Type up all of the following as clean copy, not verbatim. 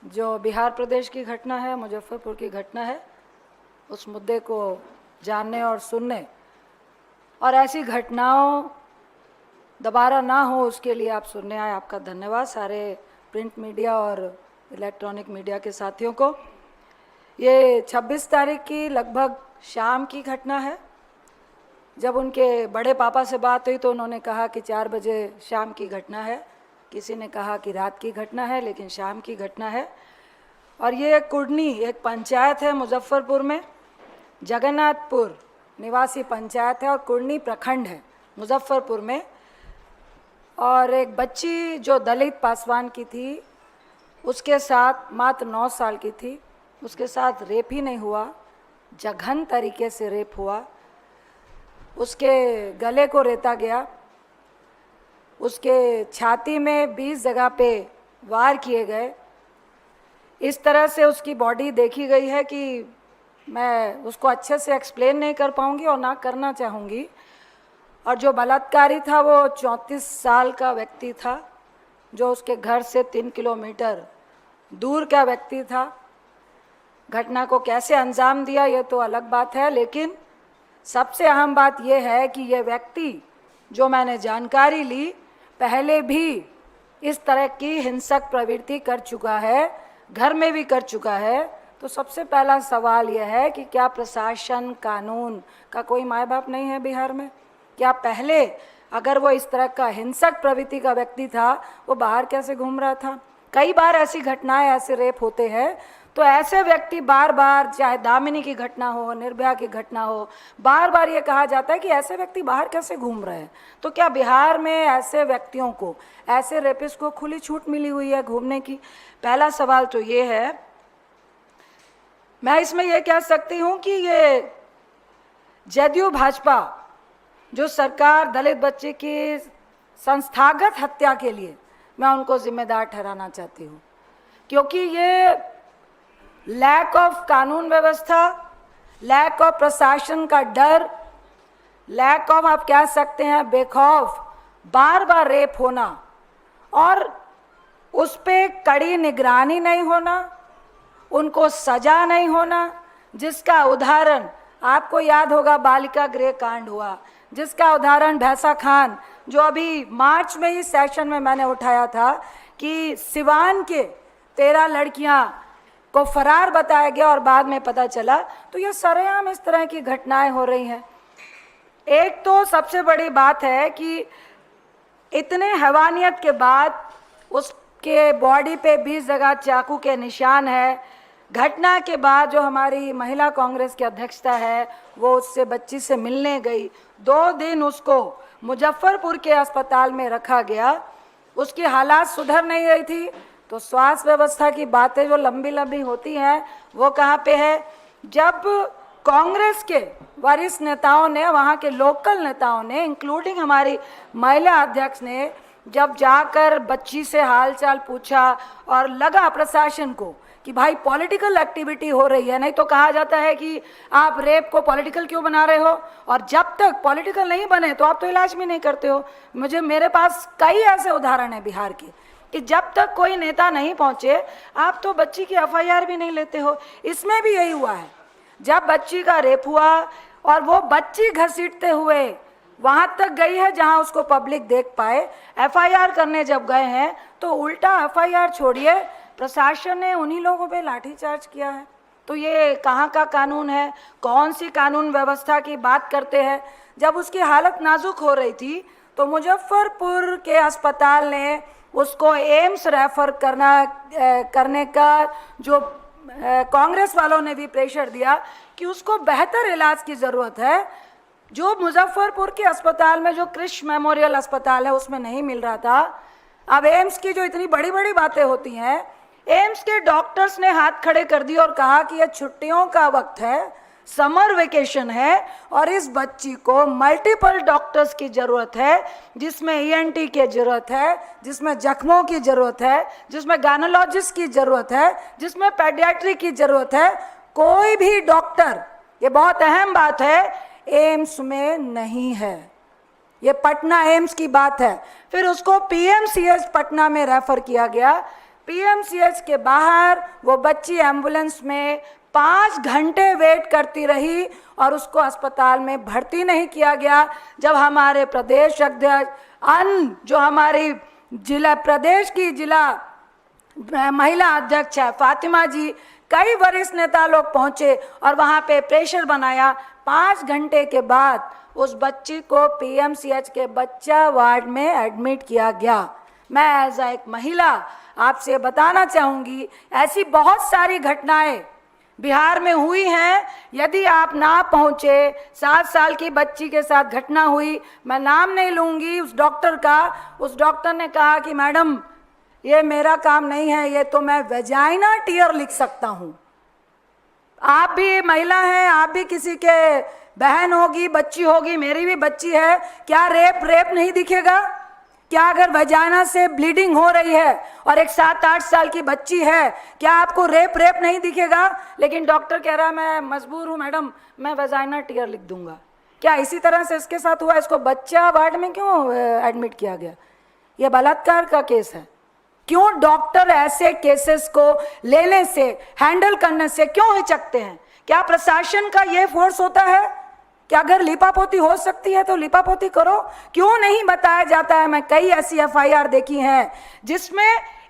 जो बिहार प्रदेश की घटना है, मुजफ्फरपुर की घटना है, उस मुद्दे को जानने और सुनने और ऐसी घटनाओं दोबारा ना हो उसके लिए आप सुनने आए। आपका धन्यवाद सारे प्रिंट मीडिया और इलेक्ट्रॉनिक मीडिया के साथियों को। ये 26 तारीख की लगभग शाम की घटना है। जब उनके बड़े पापा से बात हुई तो उन्होंने कहा कि 4 बजे शाम की घटना है। किसी ने कहा कि रात की घटना है, लेकिन शाम की घटना है। और ये कुडनी एक पंचायत है मुजफ्फरपुर में, जगन्नाथपुर निवासी पंचायत है और कुडनी प्रखंड है मुजफ्फरपुर में। और एक बच्ची जो दलित पासवान की थी, उसके साथ मात्र 9 साल की थी, उसके साथ रेप ही नहीं हुआ, जघन तरीके से रेप हुआ। उसके गले को रेता गया, उसके छाती में 20 जगह पे वार किए गए। इस तरह से उसकी बॉडी देखी गई है कि मैं उसको अच्छे से एक्सप्लेन नहीं कर पाऊँगी और ना करना चाहूँगी। और जो बलात्कारी था वो 34 साल का व्यक्ति था, जो उसके घर से 3 किलोमीटर दूर का व्यक्ति था। घटना को कैसे अंजाम दिया ये तो अलग बात है, लेकिन सबसे अहम बात यह है कि ये व्यक्ति, जो मैंने जानकारी ली, पहले भी इस तरह की हिंसक प्रवृत्ति कर चुका है, घर में भी कर चुका है। तो सबसे पहला सवाल यह है कि क्या प्रशासन, कानून का कोई माय बाप नहीं है बिहार में? क्या पहले अगर वो इस तरह का हिंसक प्रवृत्ति का व्यक्ति था, वो बाहर कैसे घूम रहा था? कई बार ऐसी घटनाएं, ऐसे रेप होते हैं, तो ऐसे व्यक्ति बार बार, चाहे दामिनी की घटना हो, निर्भया की घटना हो, बार बार ये कहा जाता है कि ऐसे व्यक्ति बाहर कैसे घूम रहे हैं। तो क्या बिहार में ऐसे व्यक्तियों को, ऐसे रेपिस्ट को खुली छूट मिली हुई है घूमने की? पहला सवाल तो ये है। मैं इसमें यह कह सकती हूँ कि ये जदयू भाजपा जो सरकार दलित बच्चे की संस्थागत हत्या के लिए, मैं उनको जिम्मेदार ठहराना चाहती हूँ, क्योंकि ये लैक ऑफ कानून व्यवस्था, लैक ऑफ प्रशासन का डर, लैक ऑफ, आप कह सकते हैं बेखौफ बार बार रेप होना और उस पे कड़ी निगरानी नहीं होना, उनको सजा नहीं होना, जिसका उदाहरण आपको याद होगा बालिका गृह कांड हुआ, जिसका उदाहरण भैंसा खान, जो अभी मार्च में ही सेशन में मैंने उठाया था कि सिवान के 13 लड़कियां को फरार बताया गया और बाद में पता चला। तो ये सरेआम इस तरह की घटनाएं हो रही हैं। एक तो सबसे बड़ी बात है कि इतने हैवानियत के बाद उसके बॉडी पे 20 जगह चाकू के निशान है। घटना के बाद जो हमारी महिला कांग्रेस की अध्यक्षता है, वो उससे बच्ची से मिलने गई। 2 दिन उसको मुजफ्फरपुर के अस्पताल में रखा गया, उसकी हालात सुधर नहीं रही थी। तो स्वास्थ्य व्यवस्था की बातें जो लंबी लंबी होती हैं, वो कहाँ पे है? जब कांग्रेस के वरिष्ठ नेताओं ने, वहाँ के लोकल नेताओं ने, इंक्लूडिंग हमारी महिला अध्यक्ष ने, जब जाकर बच्ची से हालचाल पूछा और लगा प्रशासन को कि भाई पॉलिटिकल एक्टिविटी हो रही है, नहीं तो कहा जाता है कि आप रेप को पॉलिटिकल क्यों बना रहे हो, और जब तक पॉलिटिकल नहीं बने तो आप तो इलाज भी नहीं करते हो। मेरे पास कई ऐसे उदाहरण हैं बिहार के कि जब तक कोई नेता नहीं पहुंचे आप तो बच्ची की एफआईआर भी नहीं लेते हो। इसमें भी यही हुआ है। जब बच्ची का रेप हुआ और वो बच्ची घसीटते हुए वहां तक गई है जहां उसको पब्लिक देख पाए, एफआईआर करने जब गए हैं तो उल्टा एफआईआर छोड़िए, प्रशासन ने उन्हीं लोगों पे लाठीचार्ज किया है। तो ये कहाँ का कानून है? कौन सी कानून व्यवस्था की बात करते हैं? जब उसकी हालत नाजुक हो रही थी तो मुजफ्फरपुर के अस्पताल ने उसको एम्स रेफर करने का जो कांग्रेस वालों ने भी प्रेशर दिया कि उसको बेहतर इलाज की ज़रूरत है, जो मुजफ्फरपुर के अस्पताल में, जो क्रिश मेमोरियल अस्पताल है, उसमें नहीं मिल रहा था। अब एम्स की जो इतनी बड़ी बड़ी बातें होती हैं, एम्स के डॉक्टर्स ने हाथ खड़े कर दिए और कहा कि यह छुट्टियों का वक्त है, समर वेकेशन है और इस बच्ची को मल्टीपल डॉक्टर्स की ज़रूरत है, जिसमें ईएनटी की ज़रूरत है, जिसमें जख्मों की ज़रूरत है, जिसमें गायनोलॉजिस्ट की ज़रूरत है, जिसमें पेडियाट्री की ज़रूरत है। कोई भी डॉक्टर, ये बहुत अहम बात है, एम्स में नहीं है। ये पटना एम्स की बात है। फिर उसको पीएमसीएच पटना में रेफर किया गया। पीएमसीएच के बाहर वो बच्ची एम्बुलेंस में 5 घंटे वेट करती रही और उसको अस्पताल में भर्ती नहीं किया गया। जब हमारे प्रदेश अध्यक्ष जो हमारी जिला प्रदेश की जिला महिला अध्यक्ष है फातिमा जी, कई वरिष्ठ नेता लोग पहुंचे और वहां पे प्रेशर बनाया। 5 घंटे के बाद उस बच्ची को पीएमसीएच के बच्चा वार्ड में एडमिट किया गया। मैं एज एक महिला आपसे बताना चाहूँगी, ऐसी बहुत सारी घटनाएं बिहार में हुई हैं। यदि आप ना पहुँचे, 7 साल की बच्ची के साथ घटना हुई, मैं नाम नहीं लूँगी उस डॉक्टर का। उस डॉक्टर ने कहा कि मैडम ये मेरा काम नहीं है, ये तो मैं वेजाइना टीयर लिख सकता हूँ। आप भी महिला हैं, आप भी किसी के बहन होगी, बच्ची होगी, मेरी भी बच्ची है, क्या रेप नहीं दिखेगा? क्या अगर वजाना से ब्लीडिंग हो रही है और एक 7-8 साल की बच्ची है, क्या आपको रेप नहीं दिखेगा? लेकिन डॉक्टर कह रहा है मैं मजबूर हूँ मैडम, मैं वजाइना टीयर लिख दूंगा। क्या इसी तरह से इसके साथ हुआ? इसको बच्चा वार्ड में क्यों एडमिट किया गया? यह बलात्कार का केस है। क्यों डॉक्टर ऐसे केसेस को लेने से, हैंडल करने से क्यों हिचकते हैं? क्या प्रशासन का ये फोर्स होता है कि अगर लिपापोती हो सकती है तो लिपापोती करो? क्यों नहीं बताया जाता है? मैं कई ऐसी एफआईआर देखी हैं जिसमें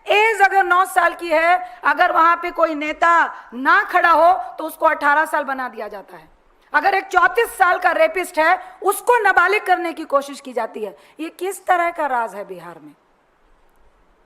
एज अगर 9 साल की है, अगर वहां पे कोई नेता ना खड़ा हो तो उसको 18 साल बना दिया जाता है। अगर एक 34 साल का रेपिस्ट है उसको नाबालिग करने की कोशिश की जाती है। ये किस तरह का राज है बिहार में?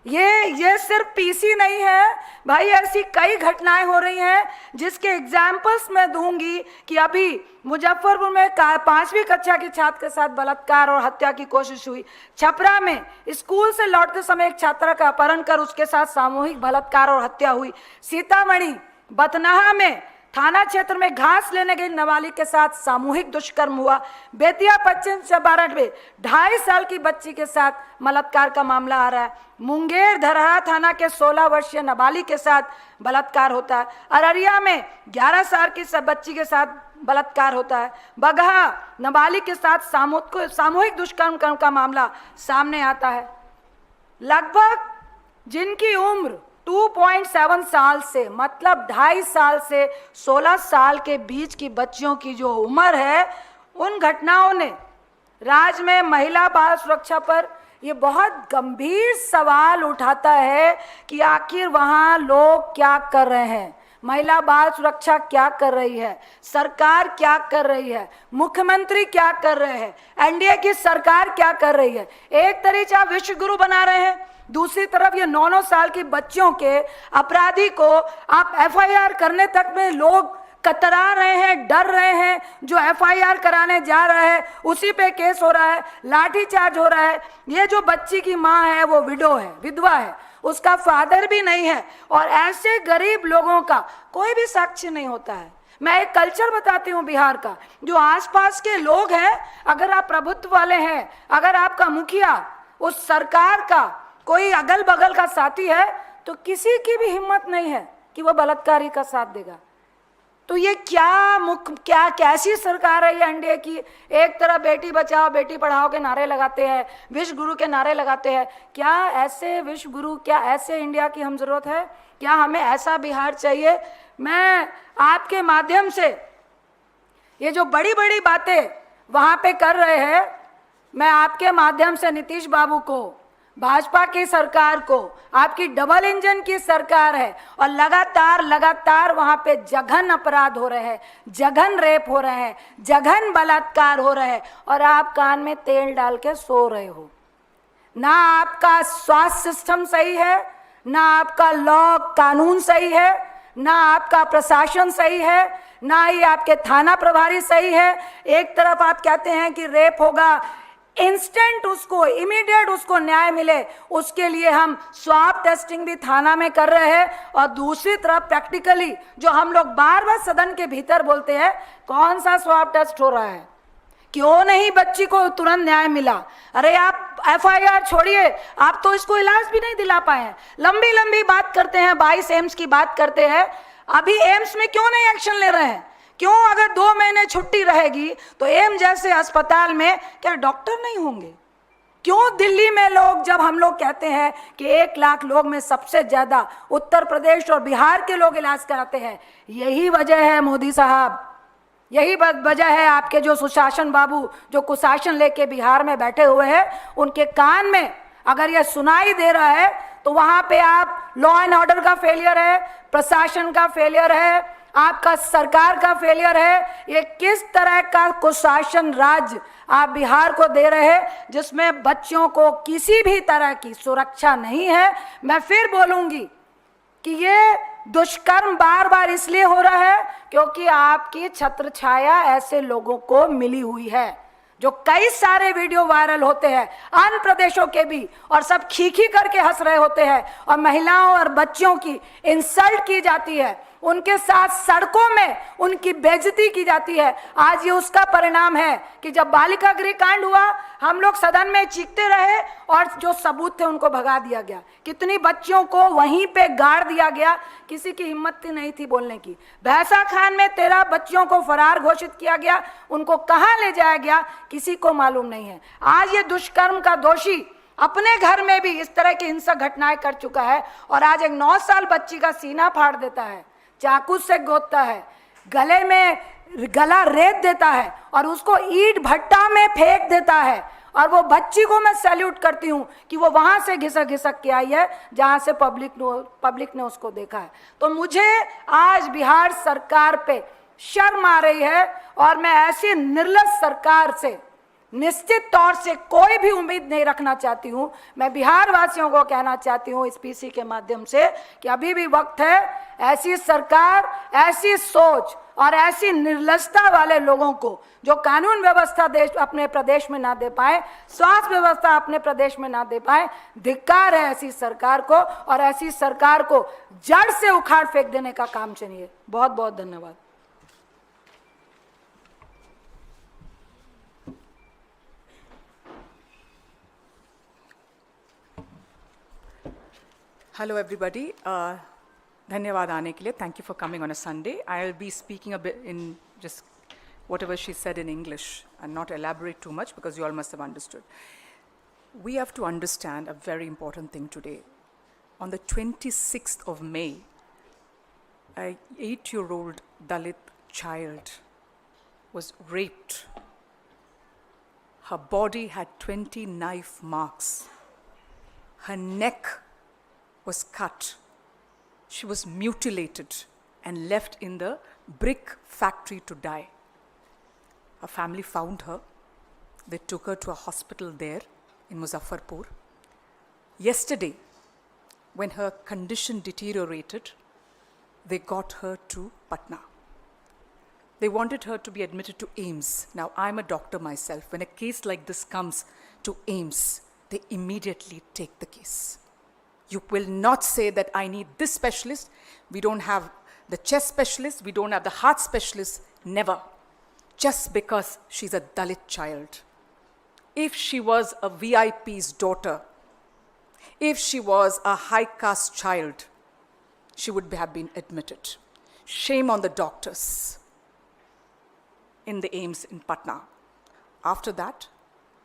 ये सिर्फ पीसी नहीं है भाई, ऐसी कई घटनाएं हो रही हैं जिसके एग्जाम्पल्स मैं दूंगी कि अभी मुजफ्फरपुर में 5वीं कक्षा की छात्र के साथ बलात्कार और हत्या की कोशिश हुई। छपरा में स्कूल से लौटते समय एक छात्रा का अपहरण कर उसके साथ सामूहिक बलात्कार और हत्या हुई। सीतामढ़ी बतनाहा में थाना क्षेत्र में घास लेने गई नाबालिग के साथ सामूहिक दुष्कर्म हुआ। बेतिया पश्चिम चंपारण में 2.5 साल की बच्ची के साथ बलात्कार का मामला आ रहा है। मुंगेर धरहा थाना के 16 वर्षीय नाबालिग के साथ बलात्कार होता है। अररिया में 11 साल की बच्ची के साथ बलात्कार होता है। बगहा नाबालिग के साथ सामूहिक दुष्कर्म का मामला सामने आता है। लगभग जिनकी उम्र 2.7 साल से, मतलब 2.5 साल से 16 साल के बीच की बच्चियों की जो उम्र है, उन घटनाओं ने राज्य में महिला बाल सुरक्षा पर ये बहुत गंभीर सवाल उठाता है कि आखिर वहाँ लोग क्या कर रहे हैं, महिला बाल सुरक्षा क्या कर रही है, सरकार क्या कर रही है, मुख्यमंत्री क्या कर रहे हैं, एनडीए की सरकार क्या कर रही है। एक तरीके आप विश्व गुरु बना रहे हैं, दूसरी तरफ ये 9-9 साल की बच्चियों के अपराधी को आप एफआईआर करने तक में लोग कतरा रहे हैं, डर रहे हैं। जो एफआईआर कराने जा रहा है उसी पे केस हो रहा है, लाठीचार्ज हो रहा है। ये जो बच्ची की माँ है वो विडो है, विधवा है, उसका फादर भी नहीं है और ऐसे गरीब लोगों का कोई भी साक्ष्य नहीं होता है। मैं एक कल्चर बताती हूँ बिहार का, जो आसपास के लोग हैं, अगर आप प्रभुत्व वाले हैं, अगर आपका मुखिया उस सरकार का कोई अगल बगल का साथी है तो किसी की भी हिम्मत नहीं है कि वो बलात्कारी का साथ देगा। तो ये क्या कैसी सरकार है ये एनडीए की? एक तरफ बेटी बचाओ बेटी पढ़ाओ के नारे लगाते हैं, विश्व गुरु के नारे लगाते हैं। क्या ऐसे विश्व गुरु, क्या ऐसे इंडिया की हम जरूरत है? क्या हमें ऐसा बिहार चाहिए? मैं आपके माध्यम से ये जो बड़ी बड़ी बातें वहाँ पे कर रहे हैं, मैं आपके माध्यम से नीतीश बाबू को, भाजपा की सरकार को, आपकी डबल इंजन की सरकार है और लगातार वहां पे जघन अपराध हो रहे हैं, जघन रेप हो रहे हैं, जघन बलात्कार हो रहे हैं और आप कान में तेल डाल के सो रहे हो। ना आपका स्वास्थ्य सिस्टम सही है, ना आपका लॉ कानून सही है, ना आपका प्रशासन सही है, ना ही आपके थाना प्रभारी सही है। एक तरफ आप कहते हैं कि रेप होगा, इंस्टेंट उसको, इमीडिएट उसको न्याय मिले, उसके लिए हम स्वाब टेस्टिंग भी थाना में कर रहे हैं और दूसरी तरफ प्रैक्टिकली जो हम लोग बार बार सदन के भीतर बोलते हैं, कौन सा स्वाब टेस्ट हो रहा है? क्यों नहीं बच्ची को तुरंत न्याय मिला? अरे आप एफआईआर छोड़िए, आप तो इसको इलाज भी नहीं दिला पाए हैं। लंबी लंबी बात करते हैं, 22 एम्स की बात करते हैं, अभी एम्स में क्यों नहीं एक्शन ले रहे हैं? क्यों अगर 2 महीने छुट्टी रहेगी तो एम्स जैसे अस्पताल में क्या डॉक्टर नहीं होंगे? क्यों दिल्ली में लोग, जब हम लोग कहते हैं कि 1 लाख लोग में सबसे ज्यादा उत्तर प्रदेश और बिहार के लोग इलाज कराते हैं, यही वजह है मोदी साहब, यही वजह है आपके जो सुशासन बाबू जो कुशासन लेके बिहार में बैठे हुए हैं, उनके कान में अगर यह सुनाई दे रहा है तो वहां पे आप लॉ एंड ऑर्डर का फेलियर है, प्रशासन का फेलियर है, आपका सरकार का फेलियर है। ये किस तरह का कुशासन राज्य आप बिहार को दे रहे हैं जिसमें बच्चों को किसी भी तरह की सुरक्षा नहीं है। मैं फिर बोलूंगी कि ये दुष्कर्म बार बार इसलिए हो रहा है क्योंकि आपकी छत्र छाया ऐसे लोगों को मिली हुई है जो कई सारे वीडियो वायरल होते हैं अन्य प्रदेशों के भी, और सब खीखी करके हंस रहे होते हैं और महिलाओं और बच्चों की इंसल्ट की जाती है, उनके साथ सड़कों में उनकी बेइज्जती की जाती है। आज ये उसका परिणाम है कि जब बालिका गृह कांड हुआ हम लोग सदन में चीखते रहे और जो सबूत थे उनको भगा दिया गया, कितनी बच्चियों को वहीं पे गाड़ दिया गया, किसी की हिम्मत नहीं थी बोलने की। भैंसा खान में 13 बच्चियों को फरार घोषित किया गया, उनको कहां ले जाया गया किसी को मालूम नहीं है। आज ये दुष्कर्म का दोषी अपने घर में भी इस तरह की हिंसक घटनाएं कर चुका है और आज एक 9 साल बच्ची का सीना फाड़ देता है, चाकू से गोदता है, गले में गला रेत देता है और उसको ईंट भट्टा में फेंक देता है। और वो बच्ची को मैं सैल्यूट करती हूँ कि वो वहां से घिसक घिसक के आई है जहां से पब्लिक ने उसको देखा है। तो मुझे आज बिहार सरकार पे शर्म आ रही है और मैं ऐसी निर्लज सरकार से निश्चित तौर से कोई भी उम्मीद नहीं रखना चाहती हूं। मैं बिहार वासियों को कहना चाहती हूं इस पीसी के माध्यम से कि अभी भी वक्त है, ऐसी सरकार, ऐसी सोच और ऐसी निर्लजता वाले लोगों को जो कानून व्यवस्था देश अपने प्रदेश में ना दे पाए, स्वास्थ्य व्यवस्था अपने प्रदेश में ना दे पाए, धिक्कार है ऐसी सरकार को और ऐसी सरकार को जड़ से उखाड़ फेंक देने का काम चाहिए। बहुत बहुत धन्यवाद। Hello everybody. Dhanyawad aane ke liye. Thank you for coming on a Sunday. I'll be speaking a bit in just whatever she said in English and not elaborate too much because you all must have understood. We have to understand a very important thing today. On the 26th of May, an 8-year-old Dalit child was raped. Her body had 20 knife marks. Her neck was cut. She was mutilated and left in the brick factory to die. Her family found her. They took her to a hospital there in Muzaffarpur. Yesterday, when her condition deteriorated, they got her to Patna. They wanted her to be admitted to AIIMS. Now, I'm a doctor myself. When a case like this comes to AIIMS, they immediately take the case. You will not say that I need this specialist. We don't have the chest specialist. We don't have the heart specialist. Never. Just because she's a Dalit child. If she was a VIP's daughter, if she was a high caste child, she would have been admitted. Shame on the doctors in the AIIMS in Patna. After that,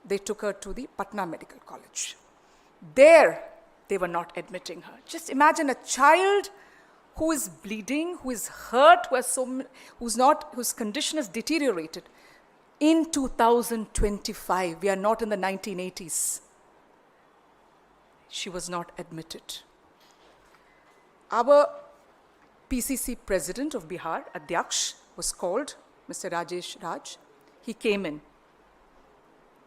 they took her to the Patna Medical College. There, they were not admitting her. Just imagine a child who is bleeding, who is hurt, whose condition has deteriorated. In 2025, we are not in the 1980s. She was not admitted. Our PCC president of Bihar, Adhyaksh, was called, Mr. Rajesh Raj. He came in.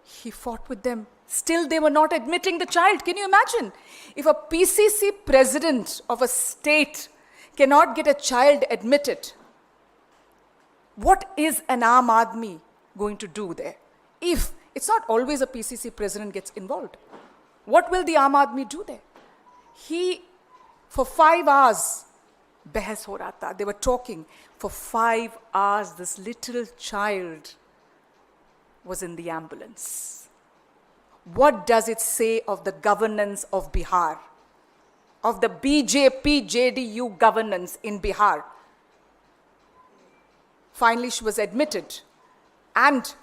He fought with them. Still, they were not admitting the child. Can you imagine? If a PCC president of a state cannot get a child admitted, what is an Aam Aadmi going to do there? If it's not always a PCC president gets involved, what will the Aam Aadmi do there? For 5 hours, behas ho raha tha. They were talking. For 5 hours, this little child was in the ambulance. What does it say of the governance of Bihar? Of the BJP JDU governance in Bihar? Finally, she was admitted. And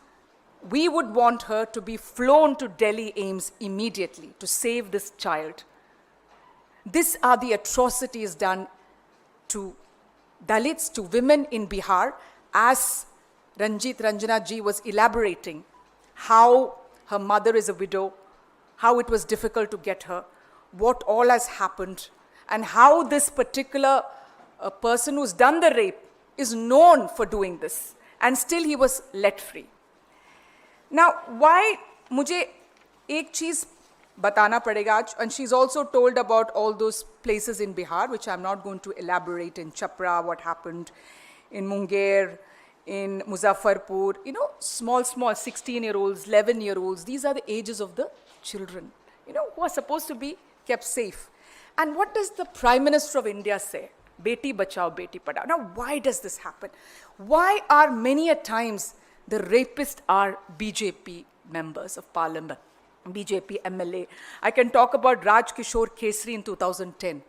we would want her to be flown to Delhi AIIMS immediately to save this child. These are the atrocities done to Dalits, to women in Bihar, as Ranjit Ranjana ji was elaborating how her mother is a widow, how it was difficult to get her, what all has happened, and how this particular person who's done the rape is known for doing this, and still he was let free. Now, why मुझे एक चीज बताना पड़ेगा आज, and she's also told about all those places in Bihar, which I'm not going to elaborate, in Chapra, what happened, in Munger, in Muzaffarpur, small 16-year-olds, 11-year-olds, these are the ages of the children, who are supposed to be kept safe. And what does the Prime Minister of India say? Beti bachao, beti padhao. Now, why does this happen? Why are many a times the rapists are BJP members of parliament, BJP MLA? I can talk about Raj Kishore Kesri in 2010,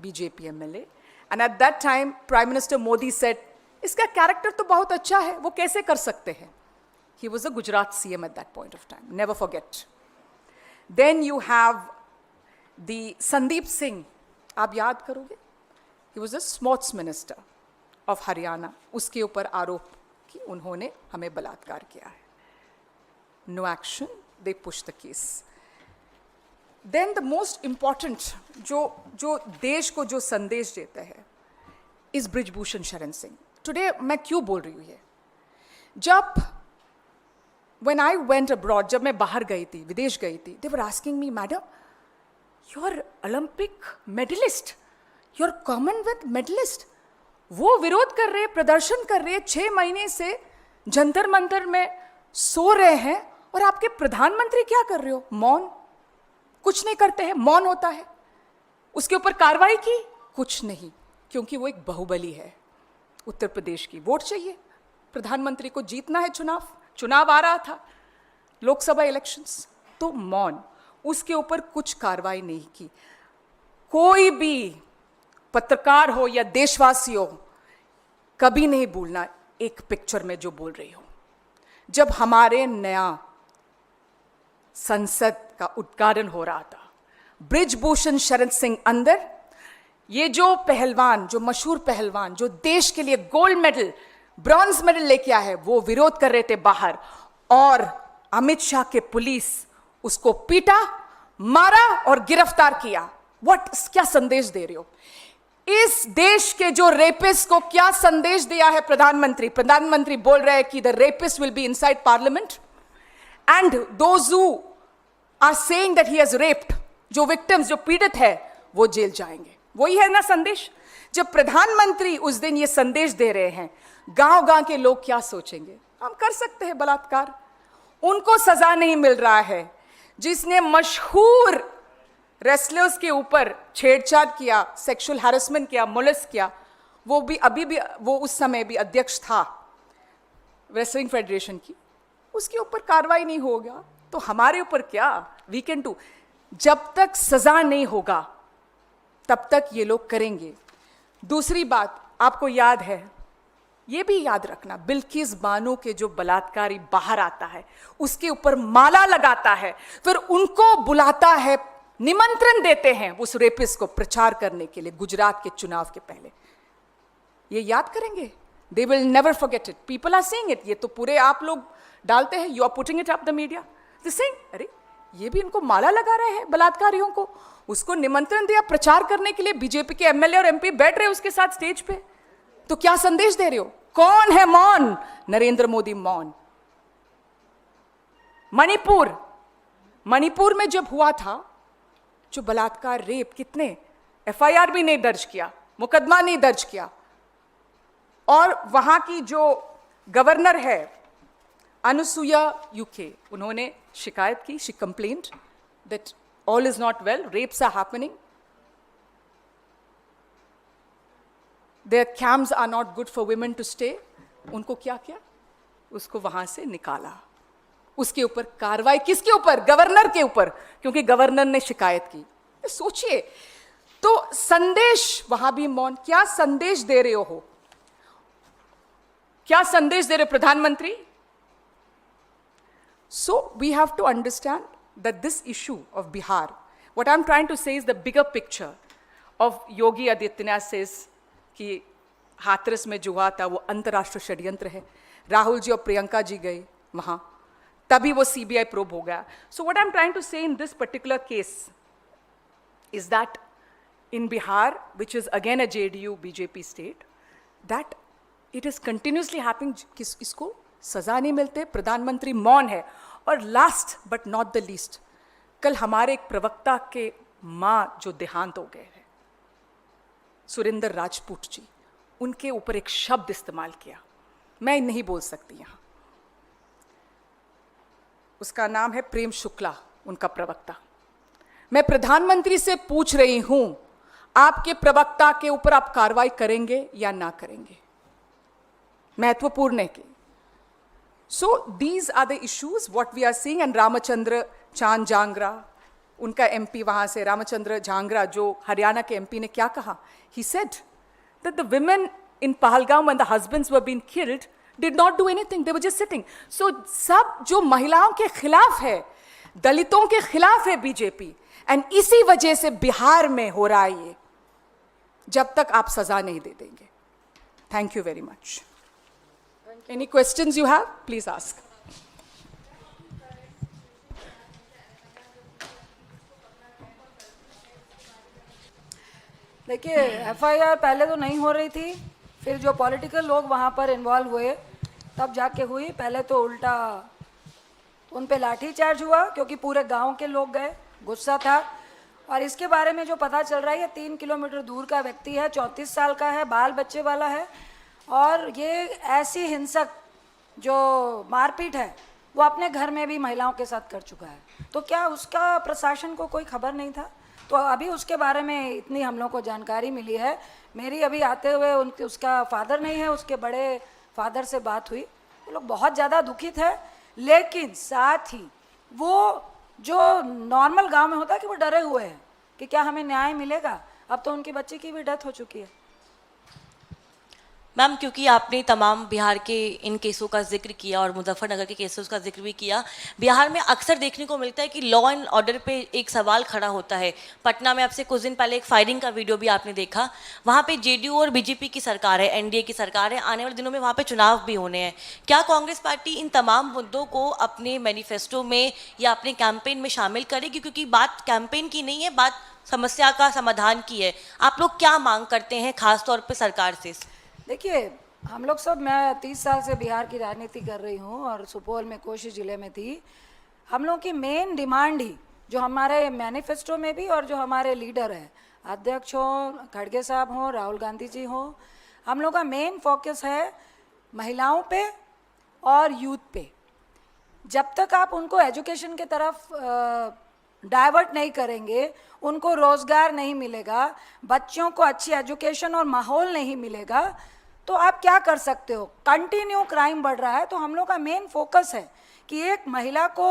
BJP MLA. And at that time, Prime Minister Modi said, इसका character तो बहुत अच्छा है, वो कैसे कर सकते हैं? He was a Gujarat CM at that point of time, never forget. Then you have the Sandeep Singh, आप याद करोगे? He was a sports minister of Haryana. उसके ऊपर आरोप कि उन्होंने हमें बलात्कार किया है. No action, they push the case. Then the most important, जो देश को जो संदेश देते हैं, is Brijbhushan Sharan Singh. Today मैं क्यों बोल रही हूँ ये? जब when I went abroad, जब मैं बाहर गई थी, विदेश गई थी, they were asking me, madam, you're Olympic medalist, you're Commonwealth medalist. वो विरोध कर रहे, प्रदर्शन कर रहे, 6 महीने से जंतर मंतर में सो रहे हैं, और आपके प्रधानमंत्री क्या कर रहे हो? मौन, कुछ नहीं करते हैं, मौन होता है. उसके ऊपर कार्रवाई की? कुछ नहीं, क्योंकि वो एक बाहुबली है. उत्तर प्रदेश की वोट चाहिए, प्रधानमंत्री को जीतना है, चुनाव आ रहा था, लोकसभा इलेक्शंस, तो मौन. उसके ऊपर कुछ कार्रवाई नहीं की. कोई भी पत्रकार हो या देशवासी हो, कभी नहीं भूलना एक पिक्चर में जो बोल रही हो. जब हमारे नया संसद का उद्घाटन हो रहा था, ब्रिजभूषण शरण सिंह अंदर, ये जो पहलवान, जो मशहूर पहलवान, जो देश के लिए गोल्ड मेडल, ब्रॉन्ज मेडल लेके आए, वो विरोध कर रहे थे बाहर, और अमित शाह के पुलिस उसको पीटा, मारा और गिरफ्तार किया. क्या संदेश दे रहे हो? इस देश के जो रेपिस्ट को क्या संदेश दिया है प्रधानमंत्री? प्रधानमंत्री बोल रहे हैं कि the rapist will be inside parliament, and those who are saying that he has raped, जो विक्टिम्स, जो पीड़ित है, वो जेल जाएंगे. वही है ना संदेश? जब प्रधानमंत्री उस दिन ये संदेश दे रहे हैं, गांव-गांव के लोग क्या सोचेंगे? हम कर सकते हैं बलात्कार, उनको सजा नहीं मिल रहा है. जिसने मशहूर रेसलर्स के ऊपर छेड़छाड़ किया, सेक्सुअल हैरेसमेंट किया, मोलेस्ट किया, वो भी अभी भी, वो उस समय भी अध्यक्ष था रेसलिंग फेडरेशन की, उसके ऊपर कार्रवाई नहीं होगा, तो हमारे ऊपर क्या? We can do. जब तक सजा नहीं होगा तब तक ये लोग करेंगे. दूसरी बात आपको याद है, ये भी याद रखना, बिल्किस बानो के जो बलात्कारी बाहर आता है, उसके ऊपर माला लगाता है, फिर उनको बुलाता है, निमंत्रण देते हैं उस रेपिस्ट को प्रचार करने के लिए गुजरात के चुनाव के पहले. ये याद करेंगे. They will never forget it. People are saying it. ये तो पूरे आप लोग डालते हैं, you are putting it up the media. They saying, अरे ये भी इनको माला लगा रहे हैं बलात्कारियों को, उसको निमंत्रण दिया प्रचार करने के लिए, बीजेपी के एमएलए और एमपी बैठ रहे उसके साथ स्टेज पे. तो क्या संदेश दे रहे हो? कौन है मौन? नरेंद्र मोदी मौन. मणिपुर में जब हुआ था जो बलात्कार, रेप, कितने एफआईआर भी नहीं दर्ज किया, मुकदमा नहीं दर्ज किया, और वहां की जो गवर्नर है अनुसुया यूके, उन्होंने शिकायत की, she complaint that all is not well, rapes are happening, their camps are not good for women to stay. उनको क्या किया? उसको वहां से निकाला. उसके ऊपर कार्रवाई किसके ऊपर? गवर्नर के ऊपर, क्योंकि गवर्नर ने शिकायत की. सोचिए, तो संदेश वहां भी मौन. क्या संदेश दे रहे हो? क्या संदेश दे रहे हो प्रधानमंत्री? So we have to understand that this issue of Bihar, what I'm trying to say is the bigger picture of Yogi Adityanath says कि हाथरस में जो हुआ था वो अंतर्राष्ट्रीय षड्यंत्र है, राहुल जी और प्रियंका जी गए वहाँ, तभी वो CBI probe हो गया. So what I'm trying to say in this particular case is that in Bihar, which is again a JDU BJP state, that it is continuously happening कि इसको सजा नहीं मिलते, प्रधानमंत्री मौन है. और last but not the least, कल हमारे एक प्रवक्ता के माँ जो देहांत हो गए हैं, सुरेंद्र राजपूत जी, उनके ऊपर एक शब्द इस्तेमाल किया, मैं नहीं बोल सकती यहां. उसका नाम है प्रेम शुक्ला, उनका प्रवक्ता. मैं प्रधानमंत्री से पूछ रही हूं, आपके प्रवक्ता के ऊपर आप कार्रवाई करेंगे या ना करेंगे? महत्वपूर्ण है कि. So these are the issues what we are seeing. And Ramachandra Chand Jangra, उनका MP वहाँ से, रामचंद्र झांगरा जो हरियाणा के MP ने क्या कहा? He said that the women in Pahalgam when the husbands were being killed did not do anything, they were just sitting. So सब जो महिलाओं के खिलाफ है, दलितों के खिलाफ है बीजेपी, and इसी वजह से बिहार में हो रहा है ये, जब तक आप सजा नहीं दे देंगे. Thank you very much. Any questions you have? Please ask. देखिए, FIR पहले तो नहीं हो रही थी, फिर जो पॉलिटिकल लोग वहाँ पर इन्वॉल्व हुए तब जाके हुई. पहले तो उल्टा उन पे लाठी चार्ज हुआ क्योंकि पूरे गांव के लोग गए, गुस्सा था. और इसके बारे में जो पता चल रहा है, ये 3 किलोमीटर दूर का व्यक्ति है, 34 साल का है, बाल बच्चे वाला है. और ये ऐसी हिंसक जो मारपीट है वो अपने घर में भी महिलाओं के साथ कर चुका है. तो क्या उसका प्रशासन को कोई खबर नहीं था? तो अभी उसके बारे में इतनी हम लोग को जानकारी मिली है. मेरी अभी आते हुए उसका फादर नहीं है, उसके बड़े फादर से बात हुई, वो लोग बहुत ज़्यादा दुखित है. लेकिन साथ ही वो जो नॉर्मल गांव में होता है कि वो डरे हुए हैं कि क्या हमें न्याय मिलेगा. अब तो उनकी बच्ची की भी डेथ हो चुकी है. मैम, क्योंकि आपने तमाम बिहार के इन केसों का जिक्र किया और मुजफ्फरनगर के केसेस का जिक्र भी किया, बिहार में अक्सर देखने को मिलता है कि लॉ एंड ऑर्डर पे एक सवाल खड़ा होता है. पटना में आपसे कुछ दिन पहले एक फायरिंग का वीडियो भी आपने देखा. वहाँ पे जेडीयू और बीजेपी की सरकार है, एनडीए की सरकार है, आने वाले दिनों में वहाँ पे चुनाव भी होने हैं. क्या कांग्रेस पार्टी इन तमाम मुद्दों को अपने मैनिफेस्टो में या अपने कैंपेन में शामिल करेगी? क्योंकि बात कैंपेन की नहीं है, बात समस्या का समाधान की है. आप लोग क्या मांग करते हैं खासतौर पर सरकार से? देखिए, हम लोग सब, मैं 30 साल से बिहार की राजनीति कर रही हूँ और सुपौल में कोशी ज़िले में थी. हम लोग की मेन डिमांड ही, जो हमारे मैनिफेस्टो में भी और जो हमारे लीडर हैं, अध्यक्ष हो, खड़गे साहब हो, राहुल गांधी जी हो, हम लोग का मेन फोकस है महिलाओं पे और यूथ पे. जब तक आप उनको एजुकेशन की तरफ डाइवर्ट नहीं करेंगे, उनको रोज़गार नहीं मिलेगा, बच्चों को अच्छी एजुकेशन और माहौल नहीं मिलेगा, तो आप क्या कर सकते हो? कंटिन्यू क्राइम बढ़ रहा है. तो हम लोग का मेन फोकस है कि एक महिला को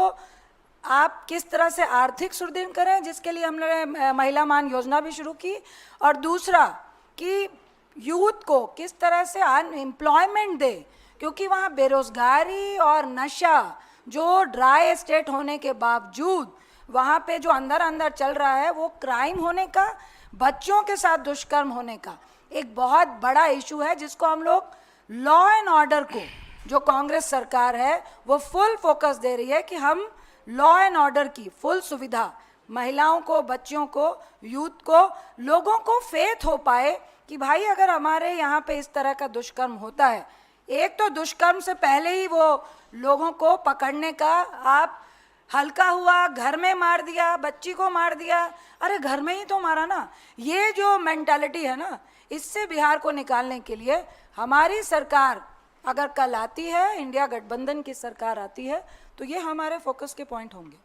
आप किस तरह से आर्थिक सुदृढ़ करें, जिसके लिए हमने महिला मान योजना भी शुरू की. और दूसरा कि यूथ को किस तरह से अनएम्प्लॉयमेंट दे, क्योंकि वहाँ बेरोज़गारी और नशा जो ड्राई स्टेट होने के बावजूद वहाँ पे जो अंदर अंदर चल रहा है, वो क्राइम होने का, बच्चों के साथ दुष्कर्म होने का एक बहुत बड़ा इशू है, जिसको हम लोग लॉ एंड ऑर्डर को, जो कांग्रेस सरकार है वो फुल फोकस दे रही है कि हम लॉ एंड ऑर्डर की फुल सुविधा महिलाओं को, बच्चों को, यूथ को, लोगों को फेथ हो पाए कि भाई अगर हमारे यहाँ पे इस तरह का दुष्कर्म होता है, एक तो दुष्कर्म से पहले ही वो लोगों को पकड़ने का, आप हल्का हुआ, घर में मार दिया, बच्ची को मार दिया, अरे घर में ही तो मारा ना. ये जो मेंटालिटी है ना, इससे बिहार को निकालने के लिए हमारी सरकार अगर कल आती है, इंडिया गठबंधन की सरकार आती है, तो ये हमारे फोकस के पॉइंट होंगे.